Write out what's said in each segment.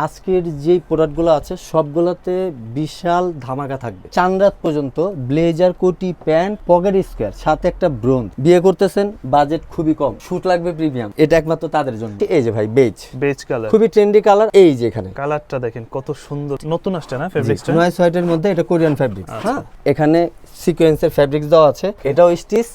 আজকের যেই প্রোডাক্টগুলো আছে সবগুলোতে বিশাল ধামাকা থাকবে। চাঁদরাত পর্যন্ত ব্লেজার, কোটি, প্যান্ট, পকেট স্কোয়ার, সাথে একটা ব্রোঞ্জ। বিয়ে করতেছেন, বাজেট খুবই কম, শুট লাগবে প্রিমিয়াম, এটা একমাত্র তাদের জন্য। এই যে ভাই বেজ কালার, খুবই ট্রেন্ডি কালার। এই যে এখানে কালারটা দেখেন কত সুন্দর, নতুন আসছে না ফেব্রিক্সটা? নয়েস হোয়াইটের মধ্যে এটা কোরিয়ান ফেব্রিক। হ্যাঁ, এখানে সিকোয়েন্সের ফেব্রিক্স দেওয়া আছে, এটাও স্টিচ,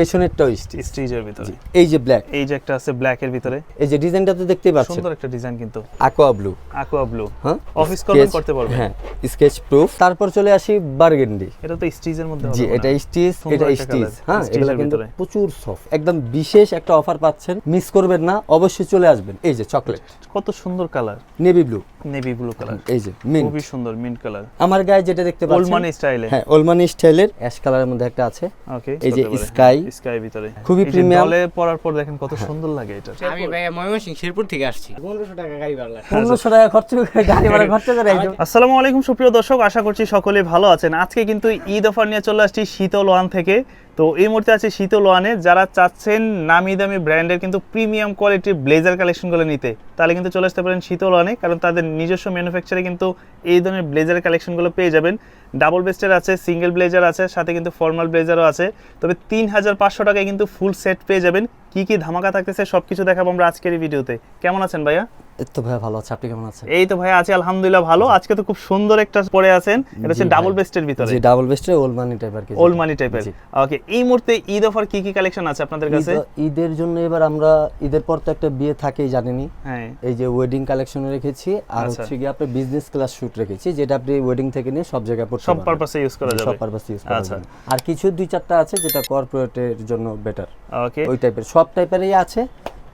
পেছনেরটাও স্টিচের ভিতরে। এই যে ব্ল্যাক, এই যে একটা আছে ব্ল্যাক এর ভিতরে, এই যে ডিজাইনটা তো দেখতেই পাচ্ছেন, সুন্দর একটা ডিজাইন কিন্তু aqua blue। হ্যাঁ, অফিস কলম করতে পারবে। হ্যাঁ, স্কেচ প্রুফ। তারপর চলে আসি বার্গেন্ডি। এটা তো স্টিচের মধ্যে হবে। জি, এটা স্টিচ, এটা স্টিচ। হ্যাঁ, এগুলো কিন্তু প্রচুর সফট, একদম বিশেষ একটা অফার পাচ্ছেন, মিস করবেন না, অবশ্যই চলে আসবেন। এই যে চকলেট, কত সুন্দর কালার, নেভি ব্লু কালার। এই যে মিন্ট, খুবই সুন্দর মিন্ট কালার। আমার গায়ে যেটা দেখতে পাচ্ছেন ওলমানি স্টাইলে। হ্যাঁ, ওলমানি স্টাইলের অ্যাশ কালারের মধ্যে একটা আছে। ওকে, এই যে স্কাই ভিতরে খুবই প্রিমিয়াম। ডলে পরার পর দেখেন কত সুন্দর লাগে এটা। আমি ভাই ময়মনসিংহ শেরপুর থেকে আসছি। 1500 টাকা গাড়ি ভাড়া। 1500 টাকা খরচ করে গাড়ি ভাড়া খরচ করে আইছো। আসসালামু আলাইকুম সুপ্রিয় দর্শক, আশা করছি সকলে ভালো আছেন। আজকে কিন্তু ঈদ অফার নিয়ে চলে আসছি শীতল ওয়ান থেকে। তো এই মুহূর্তে আছে শীতল ওয়ানে, যারা চাচ্ছেন নামি দামি ব্র্যান্ডের কিন্তু প্রিমিয়াম কোয়ালিটির ব্লেজার কালেকশনগুলো নিতে, তাহলে কিন্তু চলে আসতে পারেন শীতল ওয়ানে, কারণ তাদের নিজস্ব ম্যানুফ্যাকচারে কিন্তু এই ধরনের ব্লেজার কালেকশনগুলো পেয়ে যাবেন। ডাবল বেস্টের আছে, সিঙ্গেল ব্লেজার আছে, সাথে কিন্তু ফর্মাল ব্লেজারও আছে। তবে 3500 টাকায় কিন্তু ফুল সেট পেয়ে যাবেন। কি কি ধামাকা থাকতেছে সবকিছু দেখাবো আমরা আজকের এই ভিডিওতে। কেমন আছেন ভাইয়া? এই তো ভাই ভালো আছে, আপনি কেমন আছেন? এই তো ভাই আছি আলহামদুলিল্লাহ ভালো। আজকে তো খুব সুন্দর একটা পরে আছেন, এটা হচ্ছে ডাবল বেস্টের ভিতরে। জি, ডাবল বেস্টের ওলমানি টাইপের কিছু। ওলমানি টাইপের। ওকে, এই মুহূর্তে ঈদ অফার কি কি কালেকশন আছে আপনাদের কাছে? ঈদের জন্য এবার আমরা ঈদের পর তো একটা বিয়ে থাকেই জানেনই। হ্যাঁ, এই যে ওয়েডিং কালেকশন রেখেছি, আর হচ্ছে কি আপনি বিজনেস ক্লাস শুট রেখেছি, যেটা আপনি ওয়েডিং থেকে নিয়ে সব জায়গায় পড়তে পারবেন, সব পারপাসে ইউজ করা যাবে। সব পারপাসে ইউজ করা যাবে। আর কিছু দুই চারটা আছে যেটা কর্পোরেটের জন্য বেটার। ওকে, ওই টাইপের সব টাইপেরই আছে,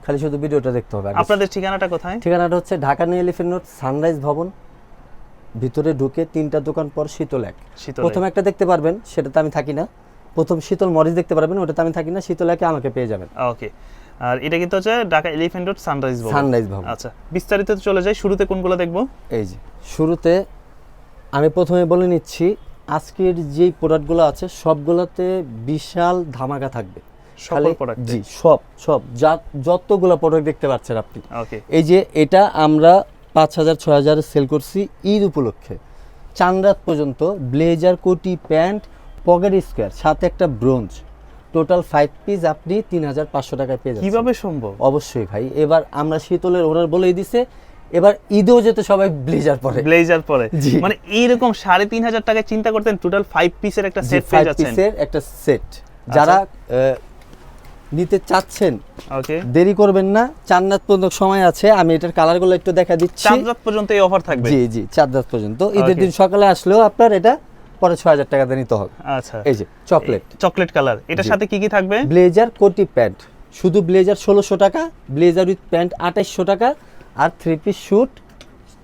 খালি শুধু ভিডিওটা দেখতে হবে। আপনাদের ঠিকানাটা কোথায়? ঠিকানাটা হচ্ছে Dhaka new elephant road, sunrise ভবন, ভিতরে ঢুকে 3টা দোকান পর শীতল এক। প্রথম একটা দেখতে পারবেন, সেটাতে আমি থাকি না। প্রথম শীতল মরিচ দেখতে পারবেন, ওটাতে আমি থাকি না। শীতল একে আমাকে পেয়ে যাবেন। ওকে, আর এটা কিন্তু হচ্ছে ঢাকা এলিফ্যান্ট রোড, সানরাইজ ভবন। আচ্ছা, বিস্তারিত চলে যাই, শুরুতে কোনগুলো দেখবো? এই যে শুরুতে আমি প্রথমে বলে নিচ্ছি, আজকের যেই প্রোডাক্টগুলো আছে সবগুলোতে বিশাল ধামাকা থাকবে। জি, সব যতগুলো প্রোডাক্ট দেখতে পাচ্ছেন আপনি। ওকে, এই যে এটা আমরা 5000-6000 সেল করছি ঈদ উপলক্ষে। চাঁদরাত পর্যন্ত ব্লেজার, কোটি, প্যান্ট, পকেট স্কোয়ার, সাথে একটা ব্রোঞ্জ, টোটাল 5 পিস আপনি 3500 টাকায় পেয়ে যাচ্ছেন। কিভাবে সম্ভব? অবশ্যই ভাই, এবার আমরা শীতলের ওনার বলেই দিছে, এবার ঈদেও যেতে সবাই ব্লেজার পরে, মানে এইরকম 3500 টাকায় চিন্তা করতেন টোটাল 5 পিসের একটা সেট পেয়ে যাচ্ছেন। 5 পিসের একটা সেট যারা নিতে চাচ্ছেন, ওকে, দেরি করবেন না, চাঁদরাত পর্যন্ত সময় আছে। আমি এটার কালারগুলো একটু দেখা দিচ্ছি। চাঁদরাত পর্যন্ত এই অফার থাকবে? জি, চাঁদরাত পর্যন্ত। ঈদের দিন সকালে আসলেও আপনার এটা পরে 6000 টাকা দিয়ে নিতে হবে। আচ্ছা, এই যে চকলেট কালার, এটার সাথে কি কি থাকবে? ব্লেজার, কোটি, প্যান্ট। শুধু ব্লেজার 1600 টাকা, ব্লেজার উইথ প্যান্ট 2800 টাকা, আর 3 পিস শুট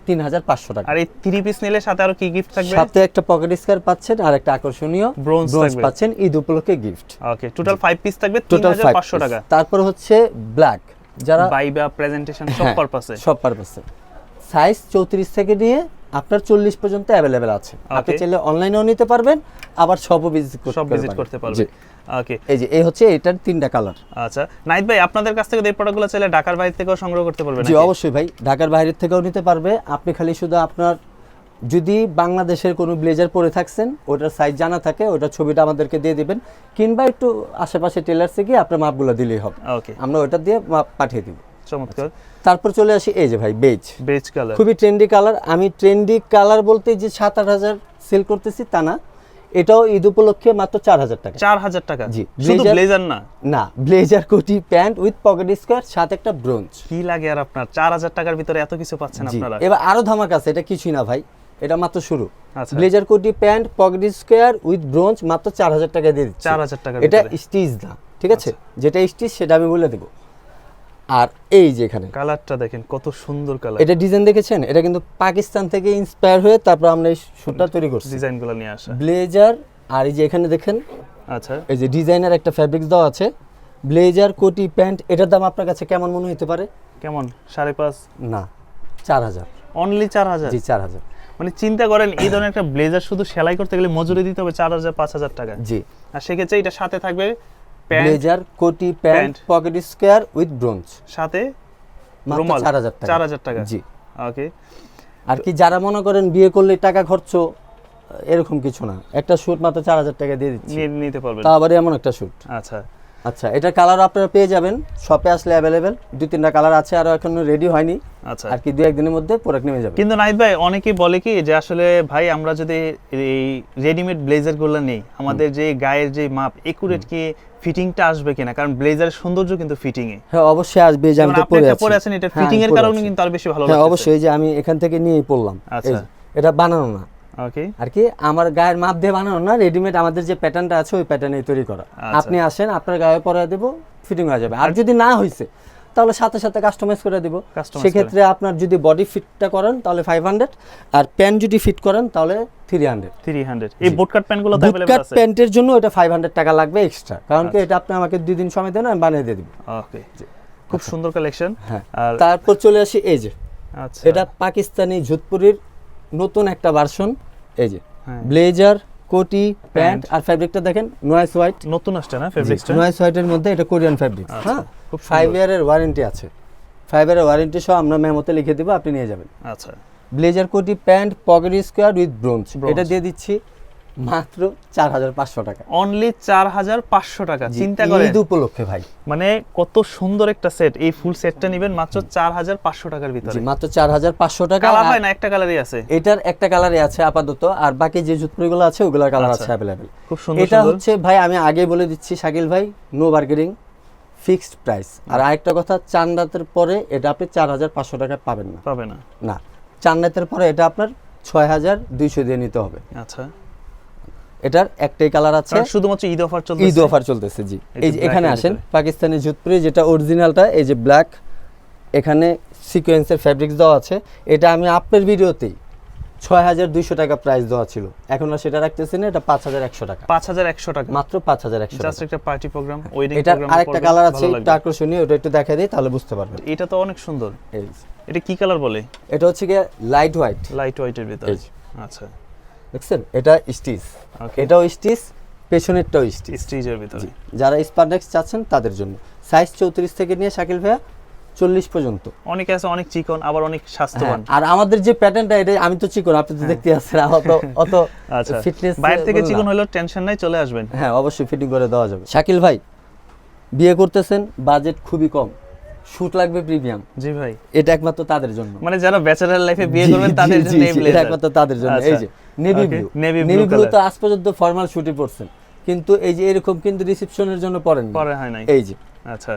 3500 টাকা। আর এই 3 পিস নিলে সাথে আরো কি গিফট থাকবে? সাথে একটা পকেট স্কয়ার পাচ্ছেন, আর একটা আকর্ষণীয় ব্রোঞ্জ পাচ্ছেন ঈদ উপলক্ষে গিফট। ওকে, টোটাল 5 পিস থাকবে 3500 টাকা। তারপর হচ্ছে ব্ল্যাক, যারা বাইবা প্রেজেন্টেশন সব পারপাসে। সাইজ 34 থেকে নিয়ে আপনার 40 পর্যন্ত अवेलेबल আছে। আপনি চাইলে অনলাইনেও নিতে পারবেন, আবার সবও ভিজিট করতে পারবেন। ওকে, এই হচ্ছে এটার 3টা কালার। আচ্ছা, নাইট ভাই আপনাদের কাছ থেকে এই প্রোডাক্টগুলো চাইলে ঢাকার বাইরে থেকেও সংগ্রহ করতে পারবেন? জি, অবশ্যই ভাই, ঢাকার বাইরে থেকেও নিতে পারবে। আপনি খালি শুধু আপনার যদি বাংলাদেশের কোনো ব্লেজার পরে থাকছেন, ওটার সাইজ জানা থাকে, ওটার ছবিটা আমাদেরকে দিয়ে দিবেন, কিংবা একটু আশেপাশে টেলার্সে গিয়ে আপনার মাপগুলো দিলেই হবে। ওকে, আমরা ওটা দিয়ে মাপ পাঠিয়ে দিব। চমৎকার। তারপর চলে আসি এই যে ভাই বেজ কালার, খুবই ট্রেন্ডি কালার। আমি ট্রেন্ডি কালার বলতে যে 7-8000 সেল করতেছি তা না, এটাও ঈদ উপলক্ষে মাত্র 4000 টাকা। 4000 টাকা? জি, শুধু ব্লেজার না, ব্লেজার, কোটি, প্যান্ট উইথ পকেট স্কয়ার, সাথে একটা ব্রোঞ্জ। কি লাগে আর আপনার 4000 টাকার ভিতরে এত কিছু পাচ্ছেন আপনারা? এবার আরো ধামাকা আছে, এটা কিছুই না ভাই, এটা মাত্র শুরু। আচ্ছা, ব্লেজার, কোটি, pant, pocket square with bronze মাত্র 4000 টাকা দিয়ে দিচ্ছি। 4000 টাকা। এটা স্টিচ না, ঠিক আছে? যেটা স্টিচ সেটা আমি বলে দেব। আর এই যে এখানে কালারটা দেখেন কত সুন্দর কালার। এটা ডিজাইন দেখেছেন, এটা কিন্তু পাকিস্তান থেকে ইন্সপায়ার হয়ে তারপর আমরা এই শুটটা তৈরি করছি, ডিজাইনগুলো নিয়ে আসা। ব্লেজার, আর এই যে এখানে দেখেন, আচ্ছা, এই যে ডিজাইনার একটা ফেব্রিক্স দেওয়া আছে। ব্লেজার, কোটি, প্যান্ট, এটার দাম আপনার কাছে কেমন মনে হতে পারে? কেমন? 5.5 না, 4000। অনলি 4000? জি, 4000। মানে চিন্তা করেন, এই ধরনের একটা ব্লেজার শুধু সেলাই করতে গেলে মজুরি দিতে হবে 4000-5000 টাকা। জি, আর সেক্ষেত্রে এটা সাথে থাকবে ব্লেজার, কোটি, pant, pocket square with bronze, সাথে মাত্র 4000 টাকা। 4000 টাকা। জি, ওকে। আর কি যারা মনে করেন বিয়ে করলে টাকা খরচ এরকম কিছু না, একটা শুট মাত্র 4000 টাকা দিয়ে দিচ্ছি, নিতে পারবেন। তা আবার এমন একটা শুট। আচ্ছা আচ্ছা, এটা কালার আপনারা পেয়ে যাবেন শপে আসলে অ্যাভেলেবেল, 2-3টা কালার আছে, আর এখনো রেডি হয়নি, আচ্ছা। আর কি 2-1 দিনের মধ্যে প্রোডাক্ট নেমে যাবে। কিন্তু নাহিদ ভাই অনেকেই বলে কি যে আসলে ভাই আমরা যদি এই রেডিমেড ব্লেজারগুলো নেই, আমাদের যে গায়ের যে মাপ একুরেট কি ফিটিংটা আসবে কিনা, কারণ ব্লেজারের সৌন্দর্য কিন্তু ফিটিং এ। হ্যাঁ অবশ্যই আসবে, যে আমি তো আপনি একটা পরে আছেন, এটা হ্যাঁ, ফিটিং এর পরে কারণে আছি। কিন্তু আরো বেশি ভালো হ্যাঁ লাগছে। অবশ্যই, যে আমি এখান থেকে নিয়েই পড়লাম। আচ্ছা। এই যে, এটা বানানো না, ওকে। আর কি আমার গায়ের মাপ দিয়ে বানানো না, রেডিমেড আমাদের যে প্যাটার্নটা আছে ওই প্যাটার্নেই তৈরি করা। আচ্ছা। আপনি আসেন, আপনার গায়ে পরে দেব, ফিটিং হয়ে যাবে। আর যদি না হয়েছে তাহলে সাথে সাথে কাস্টমাইজ করে দিব। Customize সেক্ষেত্রে আপনার যদি বডি ফিটটা করেন তাহলে 500, আর প্যান্ট যদি ফিট করেন তাহলে 300। 300। এই বুটকাট প্যান্টগুলো তো বুটকাট अवेलेबल আছে। প্যান্টের জন্য এটা 500 টাকা লাগবে এক্সট্রা, কারণ কি আচ্ছা। এটা আপনি আমাকে 2 দিন সময় দেন, আমি বানিয়ে দিয়ে দিব। ওকে। খুব সুন্দর কালেকশন। হ্যাঁ, আর তারপর চলে আসি এই যে, আচ্ছা। এটা পাকিস্তানি যোধপুরির নতুন একটা ভার্সন। এই যে হ্যাঁ। ব্লেজার, কোটি, প্যান্ট, আর ফ্যাব্রিকটা দেখেন নয়েস হোয়াইট। নতুন আসছে না ফেব্রিক্সটা? নয়েস হোয়াইটের মধ্যে এটা কোরিয়ান ফ্যাব্রিক। আচ্ছা, হ্যাঁ, খুব 5 ইয়ারের ওয়ারেন্টি আছে। 5 ইয়ারের ওয়ারেন্টি সহ আমরা মেমোতে লিখে দিব, আপনি নিয়ে যাবেন। আচ্ছা। ব্লেজার, কোটি, pant, pocket square with bronze, Bronze। এটা দিয়ে দিচ্ছি মাত্র 4500 টাকা। অনলি 4500 টাকা। জি, চিন্তা করেন ঈদ উপলক্ষে ভাই, মানে কত সুন্দর একটা সেট। এই ফুল সেটটা নেবেন মাত্র 4500 টাকার ভিতরে। জি মাত্র 4500 টাকা। কালার আর হয় না, একটা কালারই আছে। এটার একটা কালারই আছে আপাতত, আর বাকি যে জুতপুরিগুলো আছে ওগুলোর কালার আচ্ছা। আছে অ্যাভেলেবেল। খুব সুন্দর এটা সুন্দর। হচ্ছে ভাই, আমি আগে বলে দিচ্ছি শাকিল ভাই, নো বার্গেনিং, ফিক্সড প্রাইস। আর আরেকটা কথা, চান রাতের পরে এটা আপনি 4500 টাকা পাবেন না। পাবে না। না, চান রাতের পরে এটা আপনার 6200 দিয়ে নিতে হবে। আচ্ছা। এটার একটাই কালার আছে, কারণ শুধুমাত্র ঈদ অফার চলছে। ঈদ অফার চলতেছে। জি, এই যে এই যে black এখানে এর আসেন, ভিতরে। পাকিস্তানি জুতপুরি যেটা অরিজিনালটা, এই যে ব্ল্যাক, এখানে সিকোয়েন্সের ফ্যাব্রিক্স দেওয়া আছে। এটা আমি আপনার ভিডিওতেই 6200 টাকা প্রাইস দেওয়া ছিল, এখন আর সেটা রাখতেছি না, এটা 5100 টাকা, 5100 টাকা। মাত্র 5100 জাস্ট টাকা। একটা পার্টি প্রোগ্রাম, ওয়েডিং এটার প্রোগ্রাম। আরেকটা কালার আছে, এটা আকর্ষণীয়, ওটা একটু দেখাই দিই তাহলে বুঝতে পারবেন। এটা তো অনেক সুন্দর। এই যে, এটা কি কালার বলে? এটা হচ্ছে গিয়ে লাইট হোয়াইট, লাইট হোয়াইটের ভিতরে। এই যে। আচ্ছা। দেখছেন, এটা স্টিচ, Okay. এটাও স্টিচ, পেছনেরটাও স্টিচ। স্টিচের ভিতরে। যারা স্পারডেক্স চাচ্ছেন তাদের জন্য সাইজ 34 থেকে নিয়ে শাকিল ভাইয়া 40 পর্যন্ত। অনেকে আছে অনেক চিকন, আবার অনেক স্বাস্থ্যবান। হ্যাঁ, আর আমাদের যে প্যাটার্নটা, এটা আমি তো চিকন, আপনি তো দেখতে আছেন, আমার তো অত আচ্ছা। ফিটনেস বাইরে থেকে চিকন হলেও টেনশন নাই, চলে আসবেন। হ্যাঁ অবশ্যই ফিটিং করে দেওয়া যাবে। শাকিল ভাই, বিয়ে করতেছেন, বাজেট খুবই কম, শুট লাগবে প্রিমিয়াম, জি ভাই। এটা একমাত্র তাদের জন্য। মানে যারা ব্যাচেলর লাইফে বিয়ে জি, করবেন জি, তাদের জি, জন্য এই জি, এটা ব্লেজার। একমাত্র তাদের জন্য। এই যে navy Okay, blue, navy blue navy blue color। তো আজ পর্যন্ত ফর্মাল শুটে পড়ছেন, কিন্তু এই যে এরকম কিন্তু রিসেপশনের জন্য পরেন না। পরে হয় নাই। এই যে, আচ্ছা।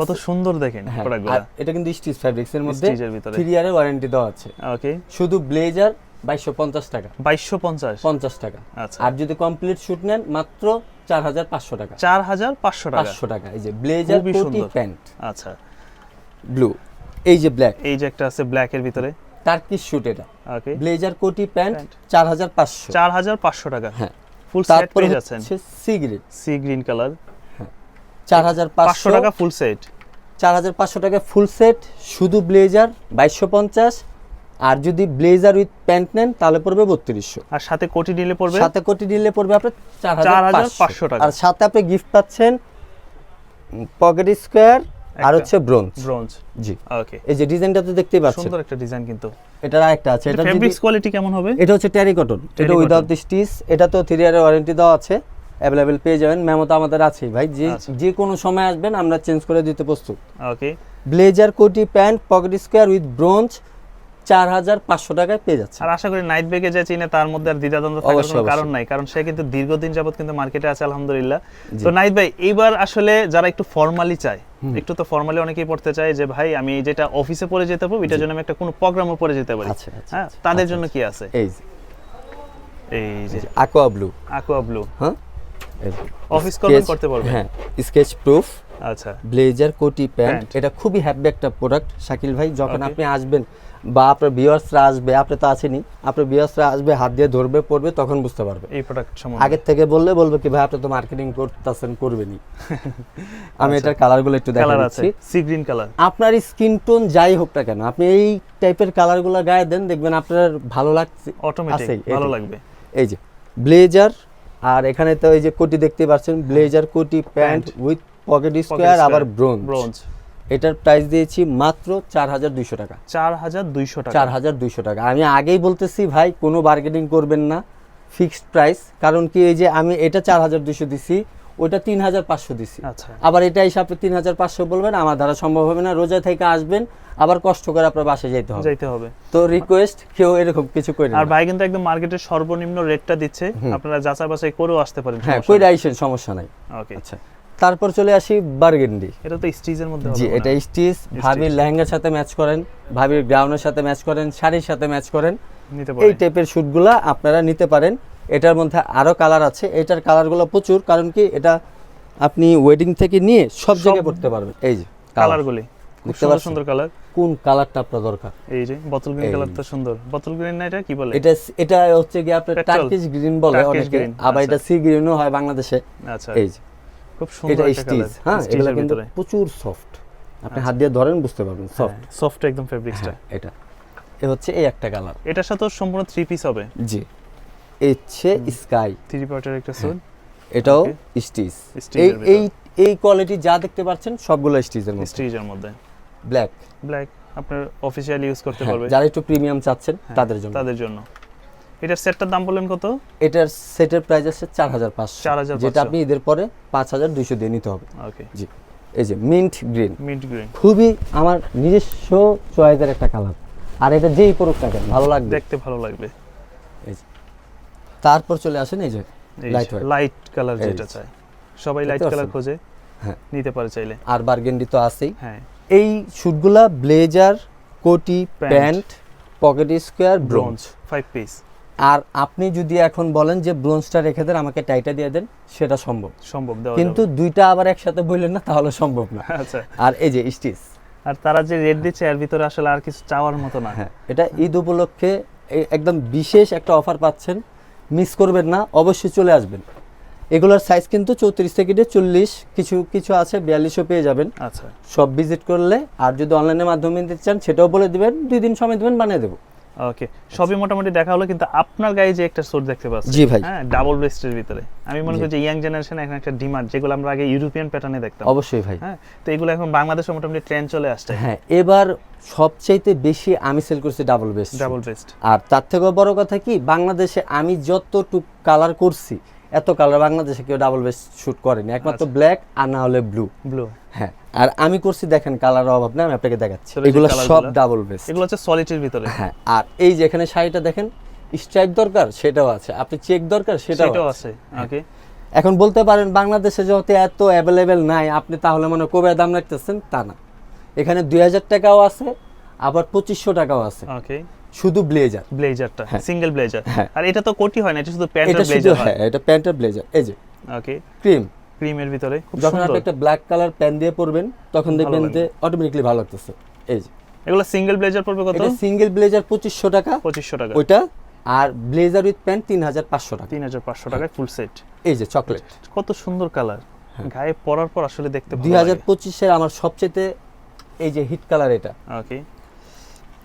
কত সুন্দর দেখেন হ্যাঁ, প্রোডাক্টগুলো। আর এটা কিন্তু স্টিচ ফ্যাব্রিক্স এর মধ্যে, Stitch এর ভিতরে। 3 ইয়ারের ওয়ারেন্টি দেওয়া আছে। ওকে। শুধু ব্লেজার 2250 টাকা, 2250। 50 টাকা। আচ্ছা। আর যদি কমপ্লিট শুট নেন মাত্র 4500 টাকা। 4500 টাকা। 500 টাকা। এই যে ব্লেজার, খুবই কোটি, সুন্দর। প্যান্ট, আচ্ছা। ব্লু, এই যে ব্ল্যাক, এই যে একটা আছে ব্ল্যাক এর ভিতরে। টার্কিশ শুট, এটা ওকে। ব্লেজার, কোটি, প্যান্ট, প্যান্ট। 4500। 4500 টাকা। হ্যাঁ, ফুল সেট তারপরে পেয়ে যাচ্ছেন। হচ্ছে sea green, sea green colour. 4500 টাকা ফুল সেট। 4500 টাকা ফুল সেট, শুধু ব্লেজার 2250। আর যদি ব্লেজার উইথ প্যান্ট নেন তাহলে পড়বে 3200। আর সাথে কোটি নিলে পড়বে সাথে কোটি দিলে পড়বে আপনার 4500 টাকা। আর সাথে আপনি গিফট পাচ্ছেন পকেট স্কোয়ার আর একটা। হচ্ছে ব্রোঞ্জ। ব্রোঞ্জ। জি, ওকে। এই যে ডিজাইনটা তো দেখতেই পাচ্ছেন, সুন্দর একটা ডিজাইন কিন্তু। এটার আরেকটা আছে, এটা যদি ফেব্রিক্স কোয়ালিটি কেমন হবে? এটা হচ্ছে টেরিকটন, এটা Terrycotton। উইদাউট স্টিচ, এটা তো 3 ইয়ারের ওয়ারেন্টি দেওয়া আছে, অ্যাভেলেবেল পেয়ে যাবেন। মেমো তো আমাদের আছেই ভাই, আচ্ছা। যে কোনো সময় আসবেন আমরা চেঞ্জ করে দিতে প্রস্তুত। ওকে। ব্লেজার, কোটি, pant, pocket square with bronze 4500 টাকায় পেয়ে যাচ্ছে। আর আশা করি নাইট বেগে যে চিনে তার মধ্যে আর দ্বিধাদ্বন্দ্ব থাকার অবশ্যই, কোনো অবশ্যই। কারণ নাই, কারণ সে কিন্তু দীর্ঘদিন যাবত কিন্তু মার্কেটে আছে আলহামদুলিল্লাহ। তো নাইট ভাই, এইবার আসলে যারা একটু ফর্মালি চায়, একটু তো ফর্মালি অনেকেই পড়তে চায় যে ভাই আমি যেটা অফিসে পরে যেতে পারবো, এটার জন্য আমি একটা কোনো প্রোগ্রামও পরে যেতে পারি। আচ্ছা, আচ্ছা, হ্যাঁ, আচ্ছা, তাদের আচ্ছা, জন্য কি আছে? এই যে, এই যে aqua blue, aqua blue, হ্যাঁ, এই যে, অফিস করবেন sketch- করতে পারবেন। হ্যাঁ, স্কেচ প্রুফ, আচ্ছা। ব্লেজার, কোটি, প্যান্ট, প্যান্ট। এটা খুবই হ্যাপি একটা প্রোডাক্ট শাকিল ভাই। যখন Okay. আপনি আসবেন বা আপনার ভিউয়ার্সরা আসবে, আপনি তো আছেনই, আপনার ভিউয়ার্সরা আসবে, হাত দিয়ে ধরবে, পড়বে, তখন বুঝতে পারবে। এই প্রোডাক্ট সম্বন্ধে আগের থেকে বলবে কি ভাই আপনি তো মার্কেটিং করতেছেন, করবেনই। আমি আচ্ছা। এটার কালারগুলো একটু দেখা কালার আছে, দিচ্ছি। Sea green colour. আপনার স্কিন টোন যাই হোক না কেন, আপনি এই টাইপের কালারগুলো গায়ে দেন, দেখবেন আপনার ভালো লাগছে, অটোমেটিক আছেই, ভালো এটাই। লাগবে। এই যে ব্লেজার, আর এখানে তো এই যে কোটি দেখতে পাচ্ছেন, ব্লেজার, কোটি, প্যান্ট উইথ পকেট স্কোয়ার, আবার ব্রোঞ্জ। ব্রোঞ্জ। এটার প্রাইস দিয়েছি মাত্র 4200 টাকা। 4200 টাকা। 4200 টাকা। আমি আগেই বলতেছি ভাই কোনো বার্গেনিং করবেন না, ফিক্সড প্রাইস। কারণ কি এই যে আমি এটা 4200 দিছি, ওটা 3500 দিছি, আচ্ছা আবার এটা হিসাবে 3500 বলবেন, আমার দ্বারা সম্ভব হবে না। রোজা থেকে আসবেন, আবার কষ্ট করে আপনার বাসায় যেতে হবে। তো রিকোয়েস্ট কেউ এরকম কিছু করে আর ভাই কিন্তু একদম মার্কেটের সর্বনিম্ন রেটটা দিচ্ছে, আপনারা যাচাই বাছাই করেও আসতে পারেন। হ্যাঁ, কইরা আইছেন, সমস্যা নাই। ওকে, আচ্ছা, তারপর চলে আসি বার্গেন্ডি। এটা তো স্টিচের মধ্যে হবে। জি, এটা স্টিচ। ভাবির লেহেঙ্গার সাথে ম্যাচ করেন, ভাবির গাউনের সাথে ম্যাচ করেন, শাড়ির সাথে ম্যাচ করেন, নিতে এই পারেন। টাইপের শুটগুলা আপনারা নিতে পারেন। এটার মধ্যে আরো কালার আছে, এটার কালারগুলো প্রচুর। কারণ কি এটা আপনি ওয়েডিং থেকে নিয়ে সব জায়গায় পড়তে পারবেন। এই যে কালারগুলি খুব দেখতে সুন্দর পাচ্ছেন? সুন্দর কালার। কোন কালারটা আপনার দরকার? এই যে বোতল গ্রিন কালার তো সুন্দর। বোতল গ্রিন না, এটা কি বলে? এটা হচ্ছে কি আপনার Petrol? টার্কিশ গ্রিন বলে Turkish অনেকে, green, আবার আচ্ছা। এটা সি গ্রিনও হয় বাংলাদেশে। আচ্ছা, এই যে খুব সুন্দর এটা একটা স্টিচ। কালার। হ্যাঁ, এগুলো কিন্তু ভিতরে প্রচুর সফট। আপনি হাত দিয়ে ধরেন বুঝতে পারবেন সফট। সফট একদম ফেব্রিক্সটা। এটা এ হচ্ছে এই একটা কালার। এটার সাথে সম্পূর্ণ 3 পিস হবে। জি, এই হচ্ছে স্কাই। 3 পার্টের একটা স্যুট। এটাও Okay. স্টিচ। এই স্টিচের এই এই কোয়ালিটি যা দেখতে পাচ্ছেন সবগুলো স্টিচের মধ্যে। স্টিচের মধ্যে ব্ল্যাক। ব্ল্যাক আপনার অফিশিয়াল ইউজ করতে পারবে। যারা একটু প্রিমিয়াম চাচ্ছেন হ্যাঁ, তাদের জন্য। তাদের জন্য। এটার সেটটার দাম বললেন কত? এটার সেটের প্রাইস আছে 4500, 4500 যেটা আপনি ঈদের পরে 5200 দিয়ে নিতে হবে। ওকে, জি, এই যে মিন্ট গ্রিন, মিন্ট গ্রিন খুবই আমার নিজস্ব চয়েসের একটা কালার। আর এটা যেই পরুক না কেন ভালো লাগবে, দেখতে ভালো লাগবে। এই যে। তারপর চলে আসেন এই যে লাইট হোয়াইট। লাইট কালার এই যেটা চাই, সবাই লাইট দেখতে কালার পাচ্ছেন? খোঁজে, হ্যাঁ, নিতে পারে চাইলে। আর বার্গেন্ডি তো আছেই। হ্যাঁ, এই শুটগুলা ব্লেজার, কোটি, pant, pocket square, bronze. Bronze 5 piece. আর আপনি যদি এখন বলেন যে ব্রোঞ্জটা রেখে দেন, আমাকে টাইটা দিয়ে দেন, সেটা সম্ভব। সম্ভব দেওয়া কিন্তু দুইটা আবার একসাথে বললেন না, তাহলে সম্ভব না। যাবে। আচ্ছা, আর এই যে স্টিচ। আর তারা যে রেট দিচ্ছে এর ভিতরে আসলে আর কিছু চাওয়ার মতো না। হ্যাঁ, এটা ঈদ উপলক্ষে একদম বিশেষ একটা অফার পাচ্ছেন, মিস করবেন না, অবশ্যই চলে আসবেন। এগুলোর সাইজ কিন্তু 34 থেকে 40, কিছু কিছু আছে 42ও পেয়ে যাবেন। আচ্ছা, সব ভিজিট করলে। আর যদি অনলাইনের মাধ্যমে নিতে চান সেটাও বলে দিবেন, 2 দিন সময় দিবেন, বানিয়ে দেবো। ওকে, সবই মোটামুটি দেখা হলো। কিন্তু আপনার গায়ে যে একটা স্যুট দেখতে পাচ্ছি, জি ভাই। হ্যাঁ, ডাবল ব্রেস্টের ভিতরে, আমি মনে করি যে ইয়াং জেনারেশন এখন একটা ডিমান্ড, যেগুলো আমরা আগে ইউরোপিয়ান প্যাটার্নে দেখতাম। অবশ্যই ভাই। হ্যাঁ, তো এগুলো এখন বাংলাদেশে মোটামুটি ট্রেন্ড চলে আসছে। হ্যাঁ, এবার সবচাইতে বেশি আমি সেল করছি ডাবল বেস্ট। Double breast. আর তার থেকেও বড় কথা কি, বাংলাদেশে আমি যতটুক কালার করছি, এত কালার বাংলাদেশে কেউ ডাবল বেস্ট শুট করেনি, একমাত্র ব্ল্যাক আর না হলে ব্লু। ব্লু, হ্যাঁ, আর আমি করছি, দেখেন কালার অভাব না, আমি আপনাকে দেখাচ্ছি। চলো এই যে এগুলো সব কালারগুলো। Double best. এগুলো হচ্ছে সলিডের ভিতরে। হ্যাঁ, আর এই যে এখানে শাড়িটা দেখেন, স্ট্রাইপ দরকার সেটাও আছে, আপনি চেক দরকার সেটাও সেটাও আছে। আছে। ওকে, এখন বলতে পারেন বাংলাদেশে যেহেতু এত অ্যাভেলেবেল নাই, আপনি তাহলে মনে কবে দাম রাখতেছেন, তা না। এখানে 2000 টাকাও আছে, আবার 2500 টাকাও আছে, ওকে। শুধু ব্লেজার। ব্লেজারটা single blazer. হ্যাঁ। আর এটা তো কোটি হয় না, এটা শুধু প্যান্ট এটা আর শুধু, ব্লেজার হয়। হ্যাঁ, এটা প্যান্ট আর ব্লেজার। এই যে ওকে, ক্রিম, ক্রিমের ভিতরে খুব যখন আপনি সুন্দর। একটা ব্ল্যাক কালার প্যান্ট দিয়ে পরবেন, তখন ভালো দেখবেন লাগবে। যে অটোমেটিক্যালি ভালো লাগতেছে। এই যে এগুলো সিঙ্গেল ব্লেজার পড়বে কত? এটা সিঙ্গেল ব্লেজার 2500 টাকা 2500 টাকা। ওইটা, আর ব্লেজার উইথ প্যান্ট 3500 টাকা। 3500 টাকায় ফুল সেট। এই যে চকলেট, কত সুন্দর কালার, গায়ে পরার পর আসলে দেখতে ভালো লাগে। 2025 এর আমার সবচেয়ে এই যে হিট কালার, এটা okay,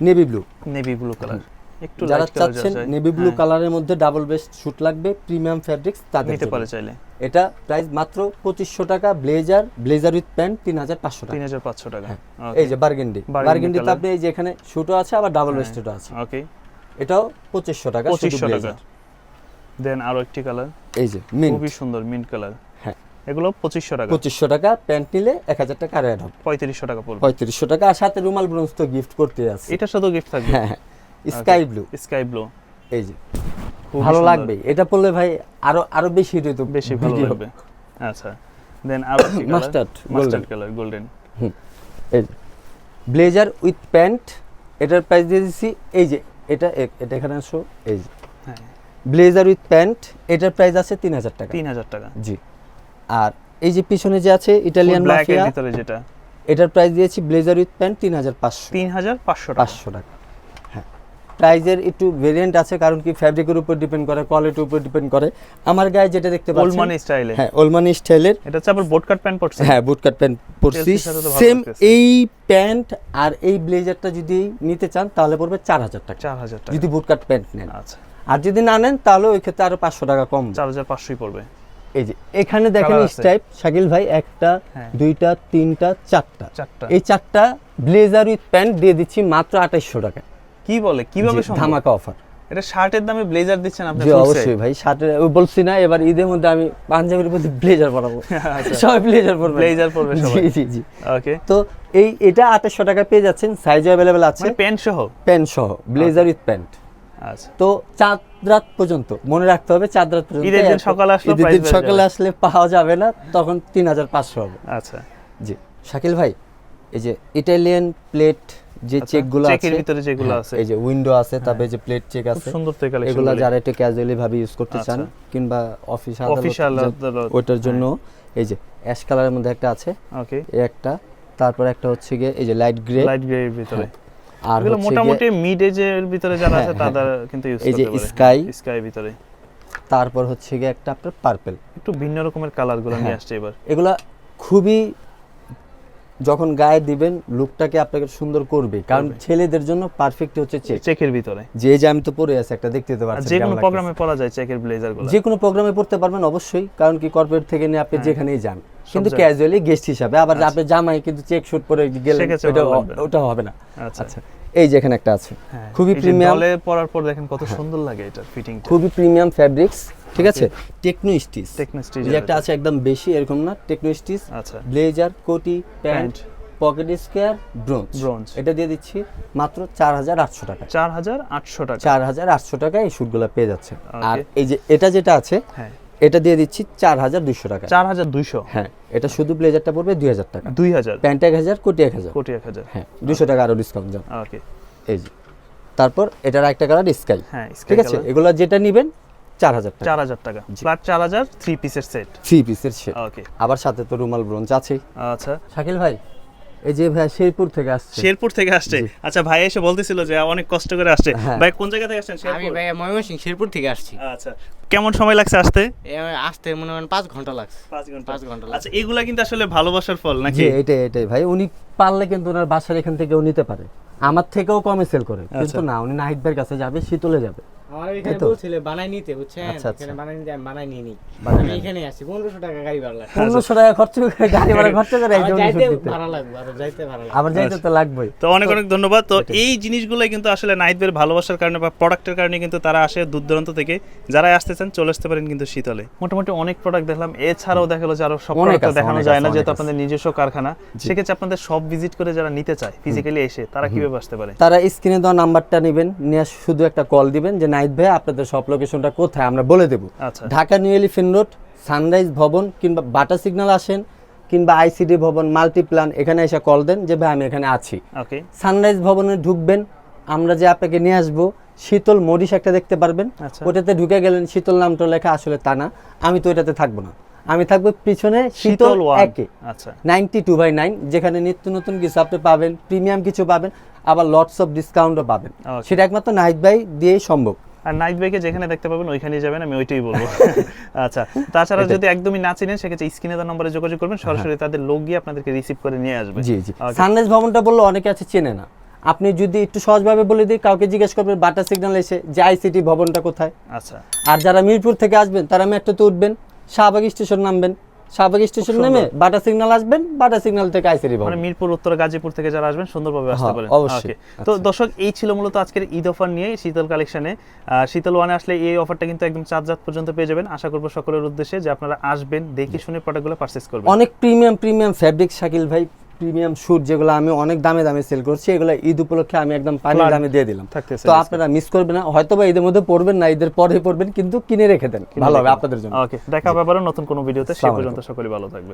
navy blue. Navy blue colour, একটু যারা লাইট কালার চাচ্ছেন নেভি ব্লু কালারের মধ্যে ডাবল বেস্ট শুট লাগবে, প্রিমিয়াম ফ্যাব্রিক্স, তাদের নিতে জন্য। পারে চাইলে। এটা প্রাইস মাত্র 2500 টাকা। ব্লেজার উইথ প্যান্ট 3500 টাকা। 3500 টাকা। এই যে বার্গেন্ডি, বার্গেন্ডিতে colour। আপনি এই যে এখানে শুটও আছে, আবার ডাবল বেস্টেডও আছে। ওকে, এটাও 2500 টাকা, শুধু 2500 টাকা। ব্লেজার। দেন আরো একটি কালার, এই যে মিন্ট, খুবই সুন্দর মিন্ট কালার। হ্যাঁ, এগুলো 2500 টাকা। 2500 টাকা। প্যান্ট নিলে 1000 টাকা আর অ্যাড হবে, 3500 টাকা পড়বে। 3500 টাকা। আর সাথে রুমাল ব্রোঞ্জ তো গিফট করতে আছে। এটার সাথেও গিফট থাকবে। হ্যাঁ, স্কাই ব্লু। স্কাই ব্লু, এই যে ভালো লাগবে, এটা পরলে ভাই আরো বেশি হিট হইতো, বেশি ভালো ভিডিও। লাগবে। আচ্ছা, দেন আরো একটি colour, mustard mustard colour, golden. এই যে ব্লেজার উইথ প্যান্ট, এটার প্রাইস দিয়ে দিচ্ছি, এই যে এটা এখানে আসো, এই যে হ্যাঁ, ব্লেজার উইথ প্যান্ট, এটার প্রাইস আছে 3000 টাকা। 3000 টাকা। জি। আর এই যে পিছনে যে আছে ইটালিয়ান ব্ল্যাক এর মাফিয়া, ভিতরে যেটা, এটার প্রাইস দিয়েছি ব্লেজার উইথ প্যান্ট 3500 3500 টাকা। 500 টাকা। হ্যাঁ, প্রাইজের একটু ভেরিয়েন্ট আছে, কারণ কি ফ্যাব্রিকের উপর ডিপেন্ড করে, কোয়ালিটির উপর ডিপেন্ড করে। আমার গায়ে যেটা দেখতে পাচ্ছেন, ওলমানি স্টাইলে। হ্যাঁ, ওলমানি স্টাইলের। এটা হচ্ছে আবার বোট কাট প্যান্ট পড়ছে। হ্যাঁ, বুট কাট প্যান্ট পরছি। Chelsea সাথে তো ভালো সেম লাগতেছে। এই প্যান্ট আর এই ব্লেজারটা যদি নিতে চান, তাহলে পড়বে 4000 টাকা, 4000 টাকা। যদি বুট কাট প্যান্ট নেন। আচ্ছা, আর যদি না নেন, তাহলে ওই ক্ষেত্রে আরো 500 টাকা কম। 4500ই পড়বে। এই যে এখানে দেখেন Colour আছে। স্টাইপ শাকিল ভাই একটা হ্যাঁ। দুইটা তিনটা চারটা চারটা। এই চারটা ব্লেজার উইথ প্যান্ট দিয়ে দিচ্ছি মাত্র 2800 টাকা। কি বলে কিভাবে জি, সম্ভব? ধামাকা অফার। এটা শার্টের দামে ব্লেজার দিচ্ছেন আপনি জি full set? অবশ্যই ভাই, শার্টের ওই বলছি না, এবার ঈদের মধ্যে আমি পাঞ্জাবির মধ্যে ব্লেজার পরাবো, আচ্ছা। সবাই ব্লেজার পরবে, Blazer পরবে সবাই। জি জি জি। ওকে, তো এটা 2800 টাকা পেয়ে যাচ্ছেন, সাইজ অ্যাভেলেবেল আছে, মানে প্যান্ট সহ। প্যান্ট সহ, ব্লেজার উইথ প্যান্ট। আচ্ছা, তো চাঁদ রাত পর্যন্ত মনে রাখতে হবে, চাঁদ রাত পর্যন্ত। ঈদের দিন সকালে আসলে ঈদের price দিন বেড়ে সকালে যাবে। আসলে পাওয়া যাবে না, তখন 3500 হবে। আচ্ছা। জি শাকিল ভাই, এই যে ইটালিয়ান প্লেট যে আচ্ছা, চেকগুলো আছে, চেকের ভিতরে যেগুলো হ্যাঁ, আছে। এই যে উইন্ডো আছে, তারপরে যে প্লেট চেক খুব আছে, সুন্দর তো কালেকশন। এগুলা যারা একটু ক্যাজুয়ালি ভাবে ইউজ করতে চান আচ্ছা। কিংবা অফিস Official আদালত, আদালত, ওটার জন্য এই যে অ্যাশ কালারের মধ্যে একটা আছে, ওকে, এই একটা, তারপর একটা হচ্ছে গিয়ে এই যে লাইট গ্রে, লাইট গ্রে এর ভিতরে। আর এগুলো হচ্ছে মোটামুটি গিয়ে, মিড এজের ভিতরে যারা আছে হ্যাঁ, তাদের কিন্তু ইউজ এই যে করতে পারে। sky, স্কাই ভিতরে তারপর হচ্ছে গিয়ে একটা আপনার পার্পল। একটু ভিন্ন রকমের কালারগুলো নিয়ে আসছে এবার। এগুলা খুবই যখন গায়ে দিবেন লুকটাকে আপনাকে সুন্দর করবে, কারণ ছেলেদের জন্য পারফেক্ট হচ্ছে চেক। চেকের ভিতরে যে আমি তো পরে আছে একটা, দেখতে তো আর পাচ্ছেন যে কেমন কোনো লাগতেছে। প্রোগ্রামে পরা যায় চেকের ব্লেজারগুলো। যে কোনো প্রোগ্রামে পড়তে পারবেন অবশ্যই, কারণ কি কর্পোরেট থেকে নিয়ে আপনি যেখানেই যান, কিন্তু জায়গায়। ক্যাজুয়ালি গেস্ট হিসাবে, আবার আপনি জামাই কিন্তু চেক শুট পরে গেলেন, সেক্ষেত্রে ওটা ভালো লাগবে না। ওটা হবে না। আচ্ছা, আচ্ছা, এই যে এখানে একটা আছে, হ্যাঁ, খুবই এই যে প্রিমিয়াম, ডলে পরার পর দেখেন কত সুন্দর লাগে এটার ফিটিংটা। খুবই প্রিমিয়াম ফ্যাব্রিক্স, ঠিক আছে, টেকনো স্টিচ, টেকনো স্টিচ যে একটা আছে একদম বেশি এরকম না, টেকনো স্টিচ, আচ্ছা, ব্লেজার, কোটি, pant, pocket square, bronze, bronze. এটা দিয়ে দিচ্ছি মাত্র 4800 টাকা। 4800 টাকা। 4800 টাকায় এই শুটগুলো পেয়ে যাচ্ছে। আর Okay. এই যে এটা যেটা আছে, হ্যাঁ, এটা দিয়ে দিচ্ছি 4200 টাকা। 4200, হ্যাঁ, এটা শুধু ব্লেজারটা পড়বে 2000 টাকা, 2000, প্যান্ট 1000, কোটি 1000, কোটি 1000। হ্যাঁ 200 টাকা আরো ডিসকাউন্ট যাবে। ওকে, এই যে তারপর এটার একটা কালার স্কাই, হ্যাঁ, sky ঠিক আছে, color। এগুলো যেটা নেবেন 4000 টাকা, 4000 টাকা প্লাস 4000 3 পিসের সেট। 3 পিসের সেট, ওকে, আবার সাথে তো রুমাল ব্রোঞ্জ আছেই। আচ্ছা। শাকিল ভাই, এই যে ভাই শেরপুর থেকে আসছে, শেরপুর থেকে আসছে। আচ্ছা, ভাই এসে বলতেছিল যে অনেক কষ্ট করে আসছে। হ্যাঁ। ভাই কোন জায়গা থেকে আসছেন? আমি শেরপুর। ভাই ময়মনসিং শেরপুর থেকে আসছি। আচ্ছা, কেমন সময় লাগছে আসতে? আসতে মনে হয় 5 ঘন্টা লাগছে। 5 ঘন্টা। 5 ঘন্টা আচ্ছা, এগুলা কিন্তু আসলে ভালোবাসার ফল জি নাকি? এটাই ভাই, উনি পারলে কিন্তু ওনার বাসার এখান থেকেও নিতে পারে, আমার থেকেও কমে সেল করে, আচ্ছা। কিন্তু না, উনি নাহিদ ভাইয়ের কাছে যাবে, শীতলে যাবে। আমার এখানে এই তো। বলছিলে বানাই নিতে, বুঝছেন? আচ্ছা, আচ্ছা। এখানে বানাই নিতে, আমি বানাই নিয়ে নি। বানাই আমি নেন। এখানে আসছি, 1500 টাকা গাড়ি ভাড়া লাগছে। 1500 টাকা খরচ করে, গাড়ি ভাড়া খরচ করে এই আবার জন্য যাইতে শুট দিতে। ভাড়া লাগবে, আবার যাইতে ভাড়া লাগবে। আবার যাইতে তো লাগবেই। তো অনেক অনেক ধন্যবাদ। তো এই জিনিসগুলোই কিন্তু আসলে নাইটদের ভালোবাসার কারণে বা প্রোডাক্টের কারণে কিন্তু তারা আসে দূর দূরান্ত থেকে। যারা আসতে চান চলে আসতে পারেন কিন্তু শীতলে। মোটামুটি অনেক প্রোডাক্ট দেখলাম, এছাড়াও দেখা গেলো যে আরো সব অনেক প্রোডাক্ট আছে, দেখানো অনেক যায় আছে, না, অনেক যেহেতু আছে। আপনাদের নিজস্ব কারখানা। সেক্ষেত্রে আপনাদের সব ভিজিট করে যারা নিতে চায় ফিজিক্যালি এসে, তারা কিভাবে আসতে পারে? তারা স্ক্রিনে দেওয়া নাম্বারটা নেবেন, নিয়ে শুধু একটা কল দিবেন যে নাহিদ ভাই আপনাদের সব লোকেশনটা কোথায়, আমরা বলে দেবো। আচ্ছা, Dhaka new elephant road, sunrise ভবন কিংবা বাটা সিগন্যাল আসেন, কিংবা আইসিডি ভবন, মাল্টিপ্লান, এখানে এসে কল দেন যে ভাই আমি এখানে আছি। ওকে, সানরাইজ ভবনে ঢুকবেন, আমরা যে আপনাকে নিয়ে আসবো, শীতল মরিচ একটা দেখতে পারবেন, আচ্ছা। ওটাতে ঢুকে গেলেন, শীতল নামটা লেখা, আসলে তা না, আমি তো এটাতে থাকবো না, আমি থাকবো পিছনে শীতল শীতল ওয়ান। একে, আচ্ছা, 92/9, যেখানে নিত্য নতুন কিছু আপনি পাবেন, প্রিমিয়াম কিছু পাবেন, আবার লটস অফ ডিসকাউন্টও পাবেন। Okay. সেটা একমাত্র নাহিদ ভাই দিয়েই সম্ভব। আর নাইট বাইকে যেখানে দেখতে পাবেন ওইখানেই যাবেন, আমি ওইটাই বলবো। আচ্ছা, তাছাড়া যদি একদমই না চিনেন সেক্ষেত্রে স্ক্রিনে দেওয়া নম্বরে যোগাযোগ করবেন, সরাসরি তাদের লোক গিয়ে আপনাদেরকে রিসিভ করে নিয়ে আসবে। জি জি, Okay. সানরাইজ ভবনটা বললে অনেকে আছে চেনে না, আপনি যদি একটু সহজভাবে বলে দিই, কাউকে জিজ্ঞেস করবেন বাটা সিগন্যাল এসে যে আইসিটি ভবনটা কোথায়। আচ্ছা, আর যারা মিরপুর থেকে আসবেন তারা মেট্রোতে উঠবেন, শাহবাগ স্টেশন নামবেন, শাহবাগ স্টেশন নেমে বাটা সিগন্যাল আসবেন, বাটা সিগন্যাল থেকে আইসিটি ভবন। মানে মিরপুর, উত্তর গাজীপুর থেকে যারা আসবেন সুন্দরভাবে আসতে হ্যাঁ, পারেন। অবশ্যই। Okay. তো দর্শক, এই ছিল মূলত আজকের ঈদ অফার নিয়ে শীতল কালেকশনে। শীতল ওয়ানে আসলে এই অফারটা কিন্তু একদম 4 রাত পর্যন্ত পেয়ে যাবেন। আশা করবো সকলের উদ্দেশ্যে যে আপনারা আসবেন, দেখে শুনে প্রোডাক্টগুলো পারচেজ করবেন। অনেক প্রিমিয়াম ফ্যাব্রিক শাকিল ভাই, প্রিমিয়াম শুট যেগুলো আমি অনেক দামে সেল করছি, এগুলো ঈদ উপলক্ষে আমি একদম পানির Flat দামে দিয়ে দিলাম। থাকতেছে তো আপনারা মিস করবেন না, হয়তো বা ঈদের মধ্যে পড়বেন না, ঈদের পরে পড়বেন, কিন্তু কিনে রেখে দেন, ভালো হবে আপনাদের জন্য। ওকে, দেখা হবে আবারও নতুন কোনো ভিডিওতে। সে আসসালামু পর্যন্ত সকলে ভালো থাকবেন।